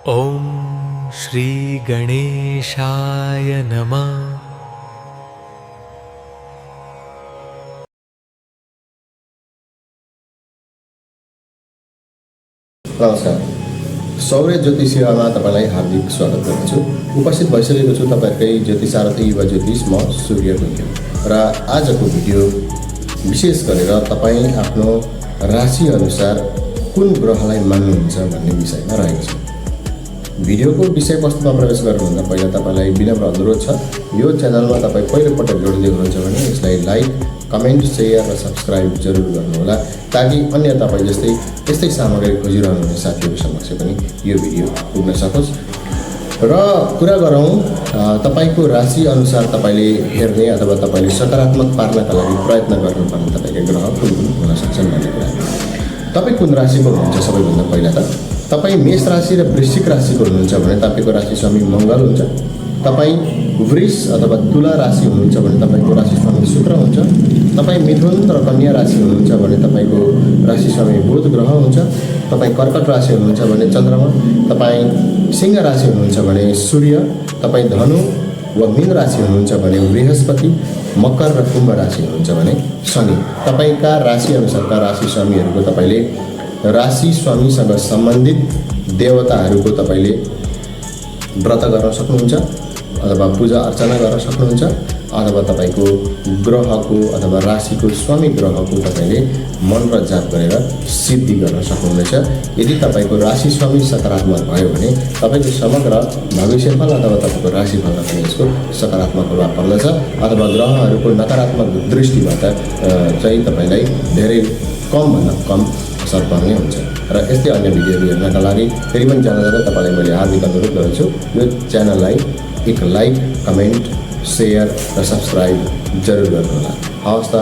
ॐ श्री गणेशाय नमः। नमस्कार। सौर्य ज्योतिषीमा तपाईँलाई हार्दिक स्वागत गर्दछु। उपस्थित भइसकेको छु तपाईँकै ज्योतिषारथी युवा ज्योतिष म सूर्य गुन्जु र आजको भिडियो विशेष गरेर तपाईँ आफ्नो राशि अनुसार कुन ग्रहलाई मान्नुहुन्छ भन्ने विषयमा रहेको छ। भिडियोको विषयवस्तुमा प्रवेश गर्नुभन्दा पहिला तपाईँलाई विनम्र अनुरोध छ, यो च्यानलमा तपाईँ पहिलोपटक जोडिँदै हुनुहुन्छ भने यसलाई लाइक, कमेन्ट, सेयर र सब्सक्राइब जरुर गर्नुहोला, ताकि अन्य तपाईँ जस्तै यस्तै सामग्री खोजिरहनुहुने साथीहरू समक्ष पनि यो भिडियो पुग्न सकोस्। र कुरा गरौँ तपाईँको राशि अनुसार तपाईँले हेर्ने अथवा तपाईँले सकारात्मक पार्नका लागि प्रयत्न गर्नुपर्ने तपाईँका ग्रह कुन कुन हुन सक्छन् भन्ने कुरा। तपाईँ कुन राशिको हुनुहुन्छ? सबैभन्दा पहिला त तपाईँ मेष राशि र वृश्चिक राशिको हुनुहुन्छ भने तपाईँको राशि स्वामी मङ्गल हुन्छ। तपाईँ वृष अथवा तुला राशि हुनुहुन्छ भने तपाईँको राशि स्वामी शुक्र हुन्छ। तपाईँ मिथुन र कन्या राशि हुनुहुन्छ भने तपाईँको राशि स्वामी बुध ग्रह हुन्छ। तपाईँ कर्कट राशि हुनुहुन्छ भने चन्द्रमा। तपाईँ सिंह राशि हुनुहुन्छ भने सूर्य। तपाईँ धनु वा मीन राशि हुनुहुन्छ भने बृहस्पति। मकर र कुम्भ राशि हुनुहुन्छ भने शनि। तपाईँका राशि अनुसारका राशि स्वामीहरूको तपाईँले राशि स्वामीसँग सम्बन्धित देवताहरूको तपाईँले व्रत गर्न सक्नुहुन्छ अथवा पूजा अर्चना गर्न सक्नुहुन्छ, अथवा तपाईँको ग्रहको अथवा राशिको स्वामी ग्रहको तपाईँले मन्त्र जाप गरेर सिद्धि गर्न सक्नुहुनेछ। यदि तपाईँको राशि स्वामी सकारात्मक भयो भने तपाईँको समग्र भविष्यफल अथवा तपाईँको राशिफलमा पनि यसको सकारात्मक प्रभाव पर्दछ, अथवा ग्रहहरूको नकारात्मक दृष्टिबाट चाहिँ तपाईँलाई धेरै कमभन्दा कम असर पर्ने हुन्छ। र यस्तै अन्य भिडियोहरू हेर्नका लागि फेरि पनि जाँदा तपाईँलाई मैले हार्दिक अनुरोध गर्छु, यो च्यानललाई एक लाइक, कमेन्ट, सेयर र सब्सक्राइब जरुर गर्नुहोला। हवस् त।